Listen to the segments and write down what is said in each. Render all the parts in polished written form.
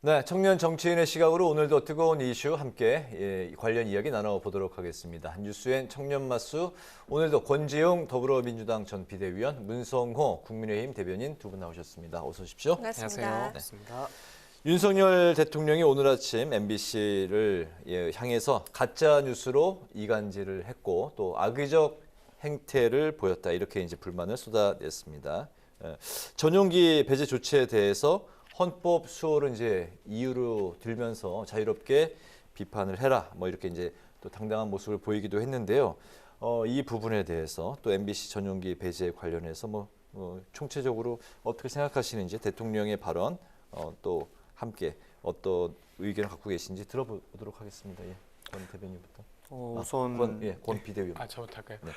네, 청년 정치인의 시각으로 오늘도 뜨거운 이슈 함께 관련 이야기 나눠보도록 하겠습니다. 뉴스엔 청년마수, 오늘도 권지웅 더불어민주당 전 비대위원, 문성호 국민의힘 대변인 두 분 나오셨습니다. 어서 오십시오. 반갑습니다. 반갑습니다. 윤석열 대통령이 오늘 아침 MBC를 향해서 가짜 뉴스로 이간질을 했고 또 악의적 행태를 보였다, 이렇게 이제 불만을 쏟아냈습니다. 전용기 배제 조치에 대해서 헌법 수호를 이제 이유로 들면서 자유롭게 비판을 해라, 뭐 이렇게 이제 또 당당한 모습을 보이기도 했는데요. 이 부분에 대해서 또 MBC 전용기 배제 관련해서 총체적으로 어떻게 생각하시는지, 대통령의 발언 또 함께 어떤 의견을 갖고 계신지 들어보도록 하겠습니다. 권 대변인부터. 우선 권 비대위원. 저부터 할까요? 네.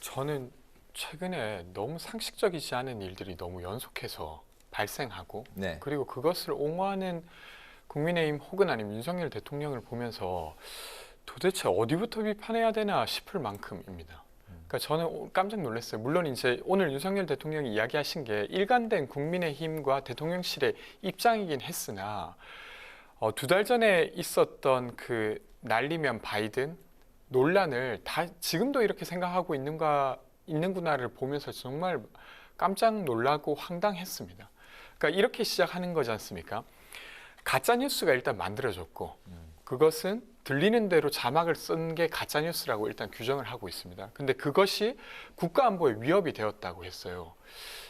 저는 최근에 너무 상식적이지 않은 일들이 너무 연속해서 발생하고, 네. 그리고 그것을 옹호하는 국민의힘 혹은 아니면 윤석열 대통령을 보면서 도대체 어디부터 비판해야 되나 싶을 만큼입니다. 그러니까 저는 깜짝 놀랐어요. 물론 이제 오늘 윤석열 대통령이 이야기하신 게 일관된 국민의힘과 대통령실의 입장이긴 했으나 두 달 전에 있었던 그 날리면 바이든 논란을 다 지금도 이렇게 생각하고 있는구나를 보면서 정말 깜짝 놀라고 황당했습니다. 그러니까 이렇게 시작하는 거지 않습니까? 가짜 뉴스가 일단 만들어졌고 그것은 들리는 대로 자막을 쓴 게 가짜 뉴스라고 일단 규정을 하고 있습니다. 근데 그것이 국가안보에 위협이 되었다고 했어요.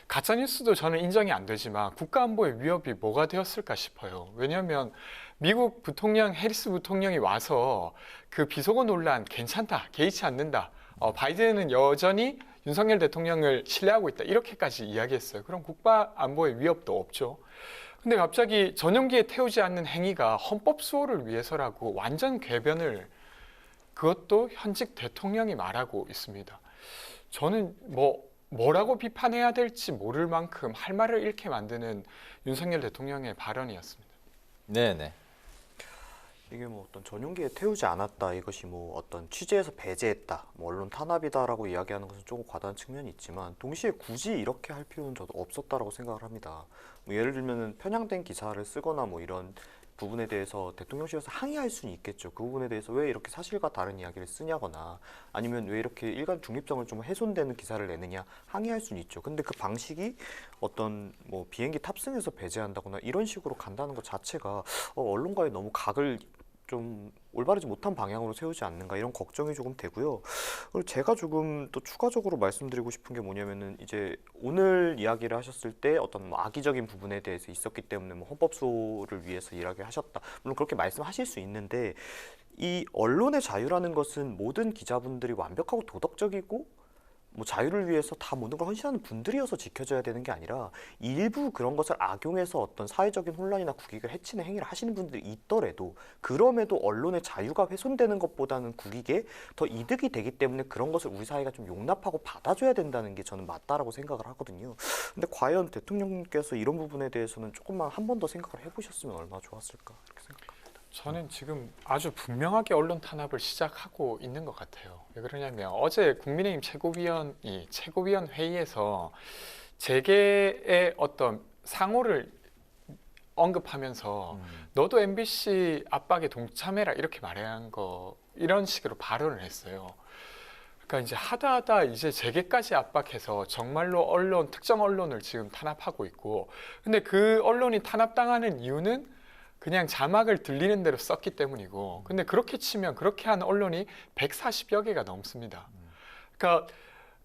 가짜 뉴스도 저는 인정이 안 되지만 국가안보의 위협이 뭐가 되었을까 싶어요. 왜냐하면 미국 부통령 해리스 부통령이 와서 그 비속어 논란 괜찮다, 개의치 않는다, 바이든은 여전히 윤석열 대통령을 신뢰하고 있다, 이렇게까지 이야기했어요. 그럼 국가안보의 위협도 없죠. 근데 갑자기 전용기에 태우지 않는 행위가 헌법 수호를 위해서라고 완전 궤변을, 그것도 현직 대통령이 말하고 있습니다. 저는 뭐라고 비판해야 될지 모를 만큼 할 말을 잃게 만드는 윤석열 대통령의 발언이었습니다. 네네. 이게 어떤 전용기에 태우지 않았다, 이것이 어떤 취재에서 배제했다, 언론 탄압이다라고 이야기하는 것은 조금 과다한 측면이 있지만 동시에 굳이 이렇게 할 필요는 저도 없었다라고 생각을 합니다. 예를 들면 편향된 기사를 쓰거나 이런 부분에 대해서 대통령실에서 항의할 수는 있겠죠. 그 부분에 대해서 왜 이렇게 사실과 다른 이야기를 쓰냐거나 아니면 왜 이렇게 일간 중립성을 좀 훼손되는 기사를 내느냐, 항의할 수는 있죠. 근데 그 방식이 어떤 비행기 탑승해서 배제한다거나 이런 식으로 간다는 것 자체가 언론과의 너무 각을 좀 올바르지 못한 방향으로 세우지 않는가, 이런 걱정이 조금 되고요. 그리고 제가 조금 또 추가적으로 말씀드리고 싶은 게 뭐냐면은, 이제 오늘 이야기를 하셨을 때 어떤 악의적인 부분에 대해서 있었기 때문에 헌법 수호를 위해서 일하게 하셨다, 물론 그렇게 말씀하실 수 있는데, 이 언론의 자유라는 것은 모든 기자분들이 완벽하고 도덕적이고 자유를 위해서 다 모든 걸 헌신하는 분들이어서 지켜져야 되는 게 아니라, 일부 그런 것을 악용해서 어떤 사회적인 혼란이나 국익을 해치는 행위를 하시는 분들이 있더라도 그럼에도 언론의 자유가 훼손되는 것보다는 국익에 더 이득이 되기 때문에 그런 것을 우리 사회가 좀 용납하고 받아줘야 된다는 게 저는 맞다라고 생각을 하거든요. 근데 과연 대통령께서 이런 부분에 대해서는 조금만 한 번 더 생각을 해보셨으면 얼마나 좋았을까, 이렇게 생각합니다. 저는 지금 아주 분명하게 언론 탄압을 시작하고 있는 것 같아요. 왜 그러냐면 어제 국민의힘 최고위원이 최고위원 회의에서 재계의 어떤 상호를 언급하면서 너도 MBC 압박에 동참해라, 이렇게 말한 거, 이런 식으로 발언을 했어요. 그러니까 이제 하다 이제 재계까지 압박해서 정말로 특정 언론을 지금 탄압하고 있고, 근데 그 언론이 탄압당하는 이유는 그냥 자막을 들리는 대로 썼기 때문이고, 근데 그렇게 치면 그렇게 한 언론이 140여 개가 넘습니다. 그러니까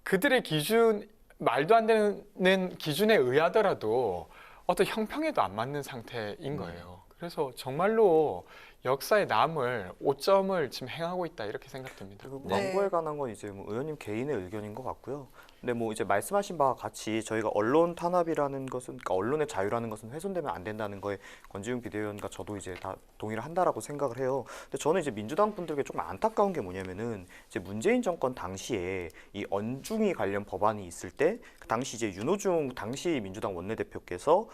그들의 기준, 말도 안 되는 기준에 의하더라도 어떤 형평에도 안 맞는 상태인 거예요. 그래서 정말로 역사에 남을 오점을 지금 행하고 있다, 이렇게 생각됩니다. 그리고 광고에 관한 건 이제 의원님 개인의 의견인 것 같고요. 근데 이제 말씀하신 바와 같이 저희가 언론 탄압이라는 것은, 그러니까 언론의 자유라는 것은 훼손되면 안 된다는 거에 권지웅 비대위원과 저도 이제 다 동의를 한다라고 생각을 해요. 근데 저는 이제 민주당 분들께 조금 안타까운 게 뭐냐면은, 이제 문재인 정권 당시에 이 언중위 관련 법안이 있을 때 그 당시 이제 윤호중 당시 민주당 원내대표께서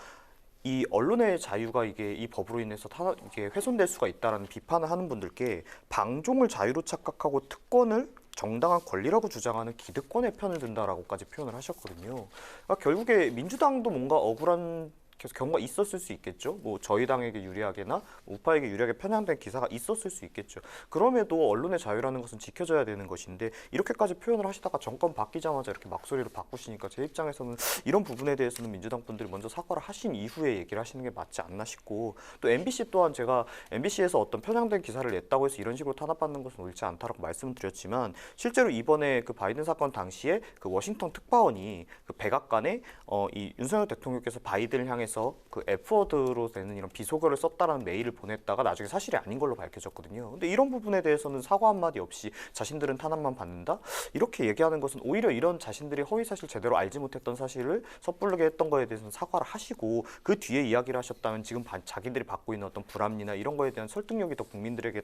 이 언론의 자유가 이게 이 법으로 인해서 이게 훼손될 수가 있다라는 비판을 하는 분들께 방종을 자유로 착각하고 특권을 정당한 권리라고 주장하는 기득권의 편을 든다라고까지 표현을 하셨거든요. 그러니까 결국에 민주당도 뭔가 억울한 경우가 있었을 수 있겠죠. 뭐 저희 당에게 유리하게나 우파에게 유리하게 편향된 기사가 있었을 수 있겠죠. 그럼에도 언론의 자유라는 것은 지켜져야 되는 것인데 이렇게까지 표현을 하시다가 정권 바뀌자마자 이렇게 막소리를 바꾸시니까 제 입장에서는 이런 부분에 대해서는 민주당 분들이 먼저 사과를 하신 이후에 얘기를 하시는 게 맞지 않나 싶고, 또 MBC 또한 제가 MBC에서 어떤 편향된 기사를 냈다고 해서 이런 식으로 탄압받는 것은 옳지 않다라고 말씀을 드렸지만, 실제로 이번에 그 바이든 사건 당시에 그 워싱턴 특파원이 그 백악관에 이 윤석열 대통령께서 바이든을 향해 그 F워드로 되는 이런 비속어를 썼다라는 메일을 보냈다가 나중에 사실이 아닌 걸로 밝혀졌거든요. 근데 이런 부분에 대해서는 사과 한마디 없이 자신들은 탄압만 받는다? 이렇게 얘기하는 것은 오히려 이런 자신들이 허위사실 제대로 알지 못했던 사실을 섣부르게 했던 거에 대해서는 사과를 하시고 그 뒤에 이야기를 하셨다면 지금 자기들이 받고 있는 어떤 불합리나 이런 거에 대한 설득력이 더 국민들에게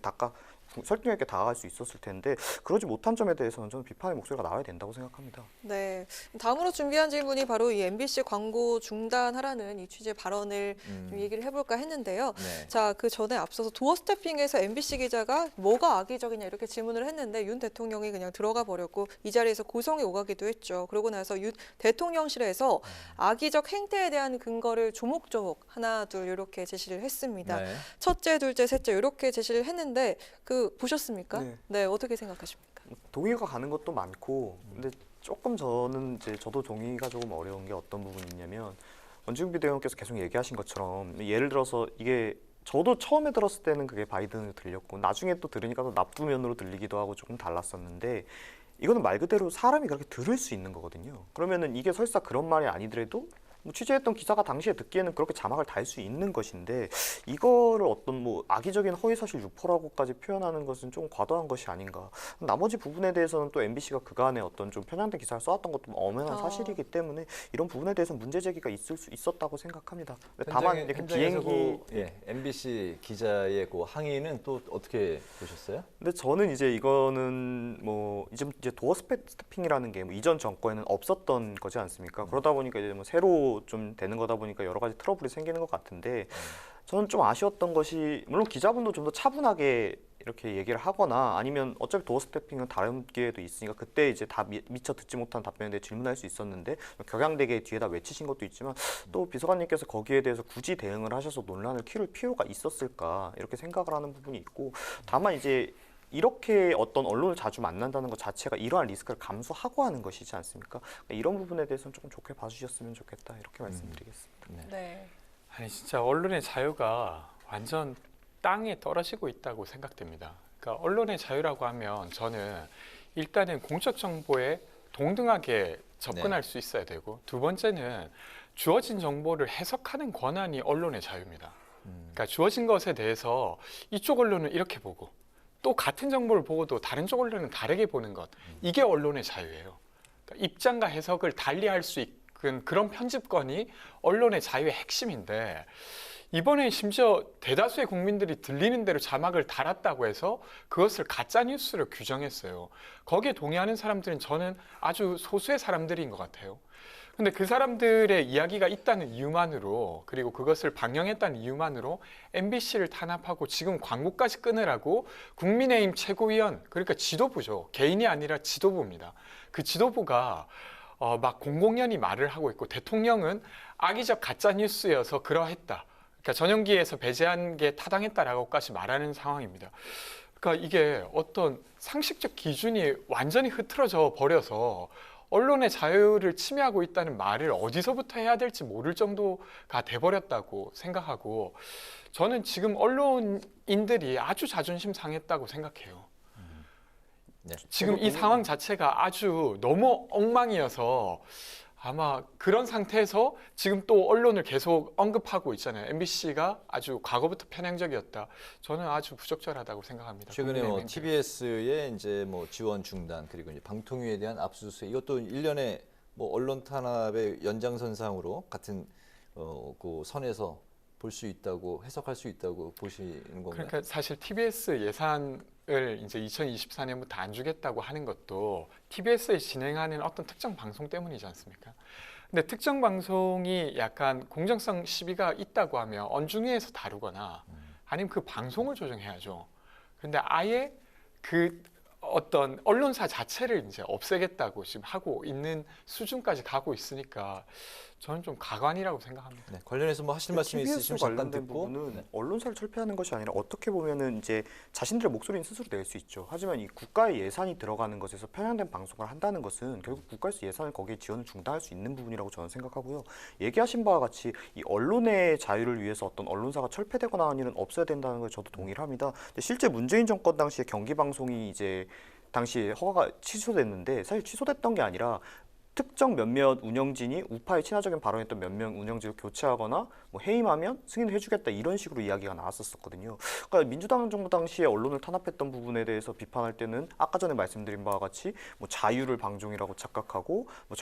설득력 있게 다가갈 수 있었을 텐데 그러지 못한 점에 대해서는 저는 비판의 목소리가 나와야 된다고 생각합니다. 네. 다음으로 준비한 질문이 바로 이 MBC 광고 중단하라는 이 취재 발언을 좀 얘기를 해볼까 했는데요. 네. 자, 그 전에 앞서서 도어 스태핑에서 MBC 기자가 뭐가 악의적이냐 이렇게 질문을 했는데 윤 대통령이 그냥 들어가 버렸고 이 자리에서 고성이 오가기도 했죠. 그러고 나서 윤 대통령실에서 악의적 행태에 대한 근거를 조목조목 하나 둘 이렇게 제시를 했습니다. 네. 첫째, 둘째, 셋째 이렇게 제시를 했는데 그 보셨습니까? 네. 네, 어떻게 생각하십니까? 동의가 가는 것도 많고, 근데 조금 저도 동의가 조금 어려운 게 어떤 부분이 있냐면, 원주경 비대위원께서 계속 얘기하신 것처럼 예를 들어서 이게 저도 처음에 들었을 때는 그게 바이든으로 들렸고 나중에 또 들으니까 또 납부면으로 들리기도 하고 조금 달랐었는데, 이거는 말 그대로 사람이 그렇게 들을 수 있는 거거든요. 그러면은 이게 설사 그런 말이 아니더라도 뭐 취재했던 기자가 당시에 듣기에는 그렇게 자막을 달 수 있는 것인데, 이거를 어떤 뭐 악의적인 허위사실 유포라고까지 표현하는 것은 좀 과도한 것이 아닌가. 나머지 부분에 대해서는 또 MBC가 그간에 어떤 좀 편향된 기사를 써왔던 것도 엄연한 사실이기 때문에 이런 부분에 대해서는 문제 제기가 있을 수 있었다고 생각합니다. 다만 이제 그 비행기 MBC 기자의 그 항의는 또 어떻게 보셨어요? 근데 저는 이제 이거는 뭐 이제 도어 스태핑이라는 게 뭐 이전 정권에는 없었던 거지 않습니까? 그러다 보니까 이제 뭐 새로 좀 되는 거다 보니까 여러 가지 트러블이 생기는 것 같은데, 저는 좀 아쉬웠던 것이, 물론 기자분도 좀 더 차분하게 이렇게 얘기를 하거나 아니면 어차피 도어 스태핑은 다른 기회도 있으니까 그때 이제 다 미처 듣지 못한 답변에 대해 질문할 수 있었는데 격양되게 뒤에다 외치신 것도 있지만, 또 비서관님께서 거기에 대해서 굳이 대응을 하셔서 논란을 키울 필요가 있었을까 이렇게 생각을 하는 부분이 있고, 다만 이제 이렇게 어떤 언론을 자주 만난다는 것 자체가 이러한 리스크를 감수하고 하는 것이지 않습니까? 그러니까 이런 부분에 대해서는 조금 좋게 봐주셨으면 좋겠다 이렇게 말씀드리겠습니다. 네. 아니 진짜 언론의 자유가 완전 땅에 떨어지고 있다고 생각됩니다. 그러니까 언론의 자유라고 하면 저는 일단은 공적 정보에 동등하게 접근할 수 있어야 되고, 두 번째는 주어진 정보를 해석하는 권한이 언론의 자유입니다. 그러니까 주어진 것에 대해서 이쪽 언론은 이렇게 보고 또 같은 정보를 보고도 다른 쪽 언론은 다르게 보는 것, 이게 언론의 자유예요. 그러니까 입장과 해석을 달리할 수 있는 그런 편집권이 언론의 자유의 핵심인데, 이번에 심지어 대다수의 국민들이 들리는 대로 자막을 달았다고 해서 그것을 가짜 뉴스로 규정했어요. 거기에 동의하는 사람들은 저는 아주 소수의 사람들인 것 같아요. 근데 그 사람들의 이야기가 있다는 이유만으로, 그리고 그것을 방영했다는 이유만으로 MBC를 탄압하고 지금 광고까지 끊으라고 국민의힘 최고위원, 그러니까 지도부죠. 개인이 아니라 지도부입니다. 그 지도부가 막 공공연히 말을 하고 있고, 대통령은 악의적 가짜 뉴스여서 그러했다. 그러니까 전용기에서 배제한 게 타당했다라고까지 말하는 상황입니다. 그러니까 이게 어떤 상식적 기준이 완전히 흐트러져 버려서 언론의 자유를 침해하고 있다는 말을 어디서부터 해야 될지 모를 정도가 돼버렸다고 생각하고, 저는 지금 언론인들이 아주 자존심 상했다고 생각해요. 네. 지금 이 상황 자체가 아주 너무 엉망이어서 아마 그런 상태에서 지금 또 언론을 계속 언급하고 있잖아요. MBC가 아주 과거부터 편향적이었다. 저는 아주 부적절하다고 생각합니다. 최근에 뭐 TBS의 이제 뭐 지원 중단, 그리고 이제 방통위에 대한 압수수색, 이것도 일련의 뭐 언론 탄압의 연장선상으로 같은 그 선에서 볼 수 있다고, 해석할 수 있다고 보시는 건가요? 그러니까 사실 TBS 예산을 이제 2024년부터 안 주겠다고 하는 것도 TBS에 진행하는 어떤 특정 방송 때문이지 않습니까? 근데 특정 방송이 약간 공정성 시비가 있다고 하면 언중위에서 다루거나 아니면 그 방송을 조정해야죠. 근데 아예 그 어떤 언론사 자체를 이제 없애겠다고 지금 하고 있는 수준까지 가고 있으니까 저는 좀 가관이라고 생각합니다. 네, 관련해서 뭐 하실 말씀이 TBS 있으시면 잠깐 관련된 듣고. 부분은 네. 언론사를 철폐하는 것이 아니라 어떻게 보면은 이제 자신들의 목소리는 스스로 낼 수 있죠. 하지만 이 국가의 예산이 들어가는 것에서 편향된 방송을 한다는 것은 결국 국가에서 예산을 거기에 지원을 중단할 수 있는 부분이라고 저는 생각하고요. 얘기하신 바와 같이 이 언론의 자유를 위해서 어떤 언론사가 철폐되거나 하는 일은 없어야 된다는 걸 저도 동의를 합니다. 근데 실제 문재인 정권 당시에 경기 방송이 이제 당시에 허가가 취소됐는데 사실 취소됐던 게 아니라 특정 몇몇 운영진이 우파에 친화적인 발언했던 몇 명 운영진을 교체하거나 뭐 해임하면 승인을 해주겠다 이런 식으로 이야기가 나왔었거든요. 그러니까 민주당 정부 당시에 언론을 탄압했던 부분에 대해서 비판할 때는 아까 전에 말씀드린 바와 같이 뭐 자유를 방종이라고 착각하고 뭐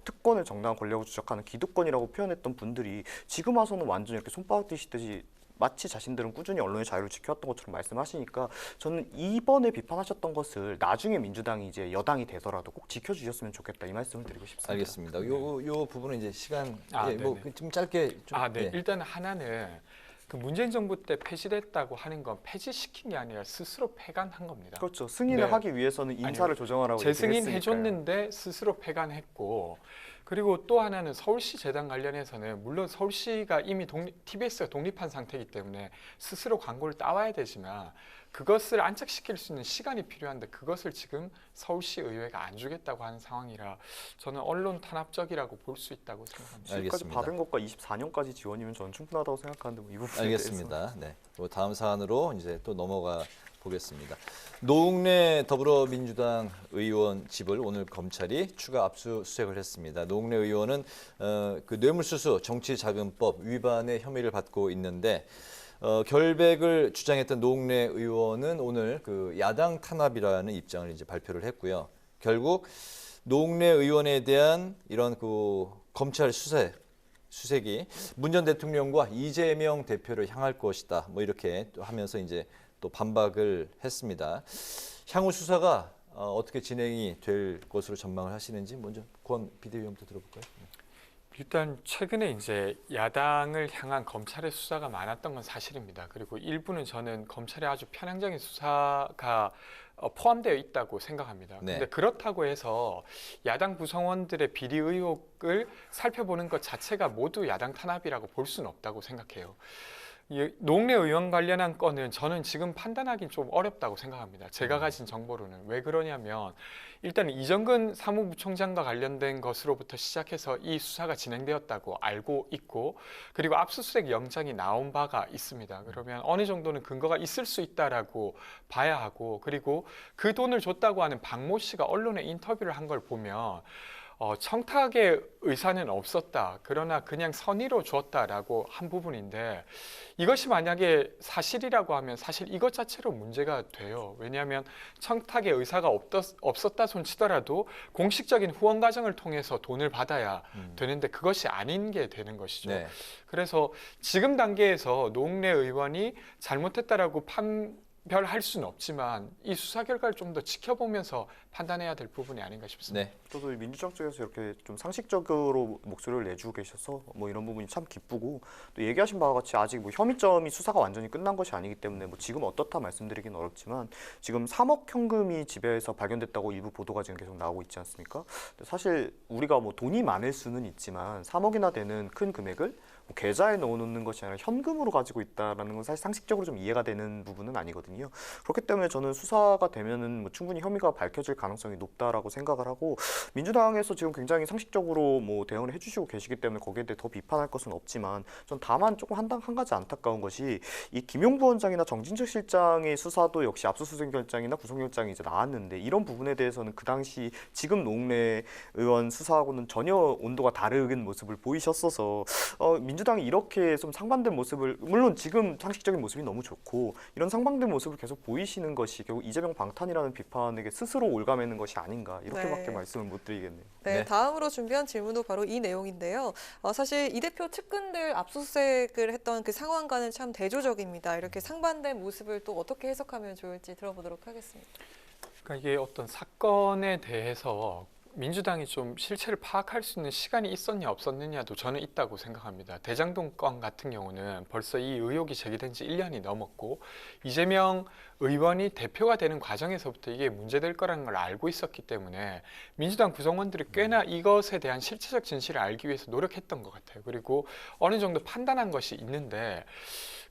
특권을 정당한 권력으로 주장하는 기득권이라고 표현했던 분들이 지금 와서는 완전히 이렇게 손바닥 뒤시듯이 마치 자신들은 꾸준히 언론의 자유를 지켜왔던 것처럼 말씀하시니까 저는 이번에 비판하셨던 것을 나중에 민주당이 이제 여당이 되더라도 꼭 지켜주셨으면 좋겠다 이 말씀을 드리고 싶습니다. 알겠습니다. 요 부분은 이제 시간 뭐 네네. 좀 짧게 좀 네. 일단 하나는 그 문재인 정부 때 폐지됐다고 하는 건 폐지시킨 게 아니라 스스로 폐간한 겁니다. 그렇죠. 승인을 네. 하기 위해서는 인사를 아니요. 조정하라고 재승인 얘기를 했으니까요. 해줬는데 스스로 폐간했고 그리고 또 하나는 서울시 재단 관련해서는 물론 서울시가 이미 TBS가 독립한 상태이기 때문에 스스로 광고를 따와야 되지만 그것을 안착시킬 수 있는 시간이 필요한데 그것을 지금 서울시 의회가 안 주겠다고 하는 상황이라 저는 언론 탄압적이라고 볼 수 있다고 생각합니다. 지금까지 알겠습니다. 받은 것과 24년까지 지원이면 저는 충분하다고 생각하는데 뭐이 부분에 알겠습니다. 네. 뭐 다음 사안으로 이제 또 넘어가 보겠습니다. 노웅래 더불어민주당 의원 집을 오늘 검찰이 추가 압수수색을 했습니다. 노웅래 의원은 그 뇌물수수 정치자금법 위반의 혐의를 받고 있는데 결백을 주장했던 노웅래 의원은 오늘 그 야당 탄압이라는 입장을 이제 발표를 했고요. 결국 노웅래 의원에 대한 이런 그 검찰 수색이 문 전 대통령과 이재명 대표를 향할 것이다. 뭐 이렇게 또 하면서 이제 또 반박을 했습니다. 향후 수사가 어떻게 진행이 될 것으로 전망을 하시는지 먼저 권 비대위원부터 들어볼까요? 일단 최근에 이제 야당을 향한 검찰의 수사가 많았던 건 사실입니다. 그리고 일부는 저는 검찰의 아주 편향적인 수사가 포함되어 있다고 생각합니다. 네. 근데 그렇다고 해서 야당 구성원들의 비리 의혹을 살펴보는 것 자체가 모두 야당 탄압이라고 볼 수는 없다고 생각해요. 노웅래 의원 관련한 건은 저는 지금 판단하기는 좀 어렵다고 생각합니다. 제가 가진 정보로는. 왜 그러냐면 일단 이정근 사무부총장과 관련된 것으로부터 시작해서 이 수사가 진행되었다고 알고 있고 그리고 압수수색 영장이 나온 바가 있습니다. 그러면 어느 정도는 근거가 있을 수 있다라고 봐야 하고 그리고 그 돈을 줬다고 하는 박모 씨가 언론에 인터뷰를 한 걸 보면 청탁의 의사는 없었다. 그러나 그냥 선의로 주었다라고 한 부분인데 이것이 만약에 사실이라고 하면 사실 이것 자체로 문제가 돼요. 왜냐하면 청탁의 의사가 없었다 손치더라도 공식적인 후원 과정을 통해서 돈을 받아야 되는데 그것이 아닌 게 되는 것이죠. 네. 그래서 지금 단계에서 노웅래 의원이 잘못했다라고 판별할 수는 없지만 이 수사 결과를 좀 더 지켜보면서 판단해야 될 부분이 아닌가 싶습니다. 네. 저도 민주당 쪽에서 이렇게 좀 상식적으로 목소리를 내주고 계셔서 뭐 이런 부분이 참 기쁘고 또 얘기하신 바와 같이 아직 뭐 혐의점이 수사가 완전히 끝난 것이 아니기 때문에 뭐 지금 어떻다 말씀드리기는 어렵지만 지금 3억 현금이 집에서 발견됐다고 일부 보도가 지금 계속 나오고 있지 않습니까? 근데 사실 우리가 뭐 돈이 많을 수는 있지만 3억이나 되는 큰 금액을 뭐 계좌에 넣어놓는 것이 아니라 현금으로 가지고 있다라는 건 사실 상식적으로 좀 이해가 되는 부분은 아니거든요. 그렇기 때문에 저는 수사가 되면은 뭐 충분히 혐의가 밝혀질 가능성이 높다라고 생각을 하고 민주당에서 지금 굉장히 상식적으로 뭐 대응을 해주시고 계시기 때문에 거기에 대해 더 비판할 것은 없지만 전 다만 조금 한 가지 안타까운 것이 이 김용부 원장이나 정진석 실장의 수사도 역시 압수수색 결정이나 구속영장이 이제 나왔는데 이런 부분에 대해서는 그 당시 지금 노웅래 의원 수사하고는 전혀 온도가 다른 모습을 보이셨어서 민주당이 이렇게 좀 상반된 모습을 물론 지금 상식적인 모습이 너무 좋고 이런 상반된 모습을 계속 보이시는 것이 결국 이재명 방탄이라는 비판에게 스스로 올가매는 것이 아닌가 이렇게밖에 네. 말씀을 못 드리겠네요. 네, 네. 다음으로 준비한 질문도 바로 이 내용인데요. 사실 이 대표 측근들 압수수색을 했던 그 상황과는 참 대조적입니다. 이렇게 상반된 모습을 또 어떻게 해석하면 좋을지 들어보도록 하겠습니다. 그러니까 이게 어떤 사건에 대해서 민주당이 좀 실체를 파악할 수 있는 시간이 있었냐 없었느냐도 저는 있다고 생각합니다. 대장동 건 같은 경우는 벌써 이 의혹이 제기된 지 1년이 넘었고 이재명 의원이 대표가 되는 과정에서부터 이게 문제될 거라는 걸 알고 있었기 때문에 민주당 구성원들이 꽤나 이것에 대한 실체적 진실을 알기 위해서 노력했던 것 같아요. 그리고 어느 정도 판단한 것이 있는데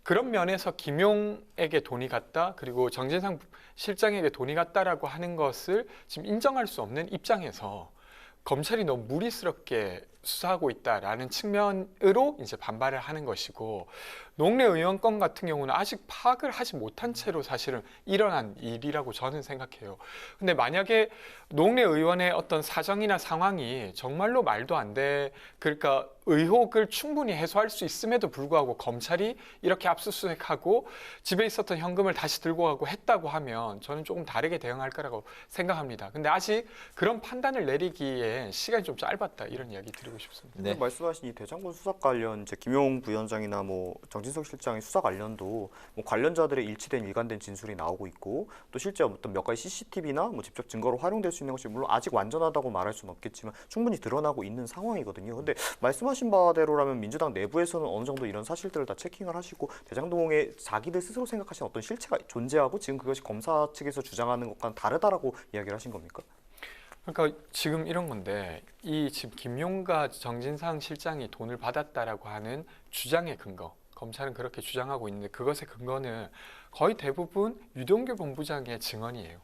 그런 면에서 김용에게 돈이 갔다 그리고 정진상 실장에게 돈이 갔다라고 하는 것을 지금 인정할 수 없는 입장에서 검찰이 너무 무리스럽게 수사하고 있다라는 측면으로 이제 반발을 하는 것이고 농내 의원 건 같은 경우는 아직 파악을 하지 못한 채로 사실은 일어난 일이라고 저는 생각해요. 근데 만약에 농내 의원의 어떤 사정이나 상황이 정말로 말도 안 돼, 그러니까 의혹을 충분히 해소할 수 있음에도 불구하고 검찰이 이렇게 압수수색하고 집에 있었던 현금을 다시 들고 가고 했다고 하면 저는 조금 다르게 대응할 거라고 생각합니다. 근데 아직 그런 판단을 내리기에 시간이 좀 짧았다 이런 이야기 드리고 싶습니다. 네. 말씀하신 이 대장군 수사 관련 이제 김용 부위원장이나 뭐 정진석 실장의 수사 관련도 뭐 관련자들의 일치된 일관된 진술이 나오고 있고 또 실제 어떤 몇 가지 CCTV나 뭐 직접 증거로 활용될 수 있는 것이 물론 아직 완전하다고 말할 수는 없겠지만 충분히 드러나고 있는 상황이거든요. 근데 말씀하신 바대로라면 민주당 내부에서는 어느 정도 이런 사실들을 다 체킹을 하시고 대장동에 자기들 스스로 생각하시는 어떤 실체가 존재하고 지금 그것이 검사 측에서 주장하는 것과는 다르다라고 이야기를 하신 겁니까? 그러니까 지금 이런 건데 이 지금 김용과 정진상 실장이 돈을 받았다라고 하는 주장의 근거, 검찰은 그렇게 주장하고 있는데 그것의 근거는 거의 대부분 유동규 본부장의 증언이에요.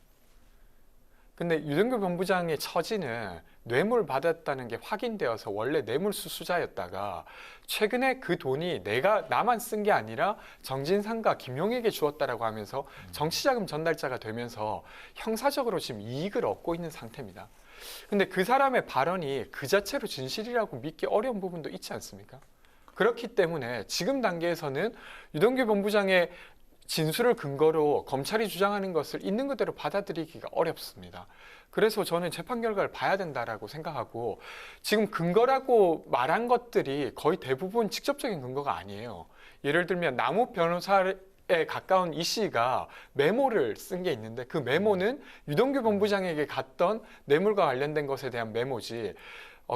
근데 유동규 본부장의 처지는 뇌물 받았다는 게 확인되어서 원래 뇌물수수자였다가 최근에 그 돈이 나만 쓴 게 아니라 정진상과 김용에게 주었다라고 하면서 정치자금 전달자가 되면서 형사적으로 지금 이익을 얻고 있는 상태입니다. 근데 그 사람의 발언이 그 자체로 진실이라고 믿기 어려운 부분도 있지 않습니까? 그렇기 때문에 지금 단계에서는 유동규 본부장의 진술을 근거로 검찰이 주장하는 것을 있는 그대로 받아들이기가 어렵습니다. 그래서 저는 재판 결과를 봐야 된다라고 생각하고 지금 근거라고 말한 것들이 거의 대부분 직접적인 근거가 아니에요. 예를 들면 남욱 변호사에 가까운 이 씨가 메모를 쓴 게 있는데 그 메모는 유동규 본부장에게 갔던 뇌물과 관련된 것에 대한 메모지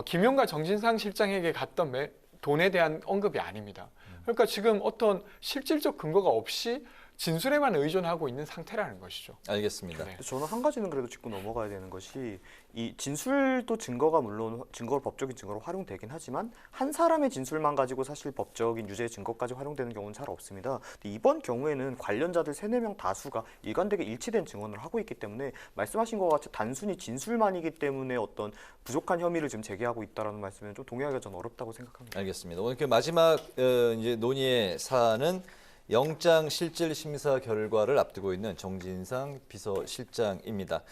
김용과 정진상 실장에게 갔던 돈에 대한 언급이 아닙니다. 그러니까 지금 어떤 실질적 근거가 없이 진술에만 의존하고 있는 상태라는 것이죠. 알겠습니다. 네. 저는 한 가지는 그래도 짚고 넘어가야 되는 것이 이 진술도 증거가 물론 증거로 법적인 증거로 활용되긴 하지만 한 사람의 진술만 가지고 사실 법적인 유죄의 증거까지 활용되는 경우는 잘 없습니다. 근데 이번 경우에는 관련자들 3, 4명 다수가 일관되게 일치된 증언을 하고 있기 때문에 말씀하신 것 같이 단순히 진술만이기 때문에 어떤 부족한 혐의를 지금 제기하고 있다는 말씀은 좀 동의하기가 저는 어렵다고 생각합니다. 알겠습니다. 오늘 그 마지막 이제 논의의 사안은 영장 실질 심사 결과를 앞두고 있는 정진상 비서실장입니다.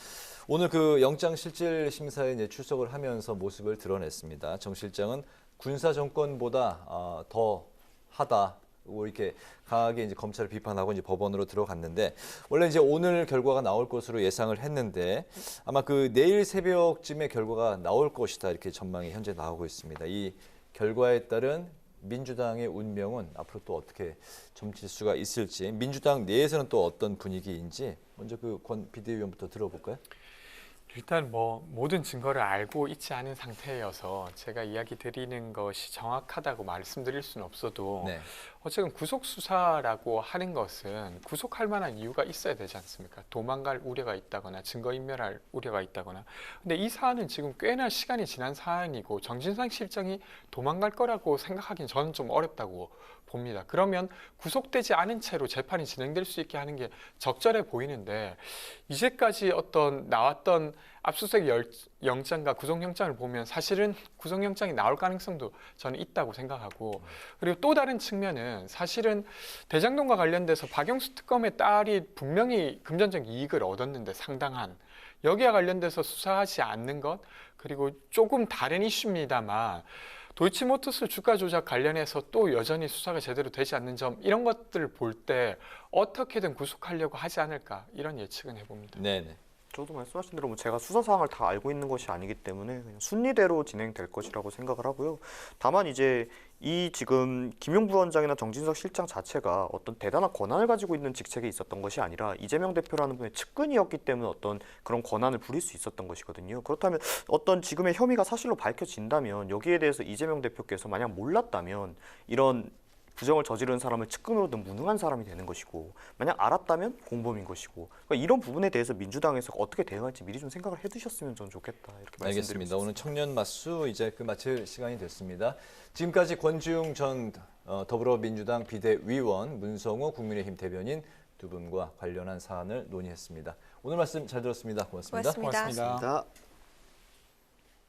오늘 그 영장 실질 심사에 이제 출석을 하면서 모습을 드러냈습니다. 정 실장은 군사 정권보다 더 하다. 이렇게 강하게 이제 검찰을 비판하고 이제 법원으로 들어갔는데 원래 이제 오늘 결과가 나올 것으로 예상을 했는데 아마 그 내일 새벽쯤에 결과가 나올 것이다 이렇게 전망이 현재 나오고 있습니다. 이 결과에 따른 민주당의 운명은 앞으로 또 어떻게 점칠 수가 있을지 민주당 내에서는 또 어떤 분위기인지 먼저 그 권 비대위원부터 들어볼까요? 일단 뭐 모든 증거를 알고 있지 않은 상태여서 제가 이야기 드리는 것이 정확하다고 말씀드릴 수는 없어도 네. 어쨌든 구속 수사라고 하는 것은 구속할 만한 이유가 있어야 되지 않습니까? 도망갈 우려가 있다거나 증거 인멸할 우려가 있다거나. 근데 이 사안은 지금 꽤나 시간이 지난 사안이고 정진상 실장이 도망갈 거라고 생각하기는 저는 좀 어렵다고 봅니다. 그러면 구속되지 않은 채로 재판이 진행될 수 있게 하는 게 적절해 보이는데 이제까지 어떤 나왔던 압수수색 영장과 구속영장을 보면 사실은 구속영장이 나올 가능성도 저는 있다고 생각하고 그리고 또 다른 측면은 사실은 대장동과 관련돼서 박영수 특검의 딸이 분명히 금전적 이익을 얻었는데 상당한 여기와 관련돼서 수사하지 않는 것 그리고 조금 다른 이슈입니다만 도이치모터스 주가 조작 관련해서 또 여전히 수사가 제대로 되지 않는 점 이런 것들을 볼 때 어떻게든 구속하려고 하지 않을까 이런 예측은 해봅니다. 네네. 저도 말씀하신 대로 뭐 제가 수사 사항을 다 알고 있는 것이 아니기 때문에 그냥 순리대로 진행될 것이라고 생각을 하고요. 다만 이제 이 지금 김용 부원장이나 정진석 실장 자체가 어떤 대단한 권한을 가지고 있는 직책에 있었던 것이 아니라 이재명 대표라는 분의 측근이었기 때문에 어떤 그런 권한을 부릴 수 있었던 것이거든요. 그렇다면 어떤 지금의 혐의가 사실로 밝혀진다면 여기에 대해서 이재명 대표께서 만약 몰랐다면 이런 부정을 저지른 사람을 측근으로든 무능한 사람이 되는 것이고 만약 알았다면 공범인 것이고 그러니까 이런 부분에 대해서 민주당에서 어떻게 대응할지 미리 좀 생각을 해두셨으면 저는 좋겠다 이렇게 말씀드리고 알겠습니다. 싶습니다. 오늘 청년 맞수 이제 마칠 시간이 됐습니다. 지금까지 권지웅 전 더불어민주당 비대위원, 문성호 국민의힘 대변인 두 분과 관련한 사안을 논의했습니다. 오늘 말씀 잘 들었습니다. 고맙습니다. 고맙습니다. 고맙습니다. 고맙습니다.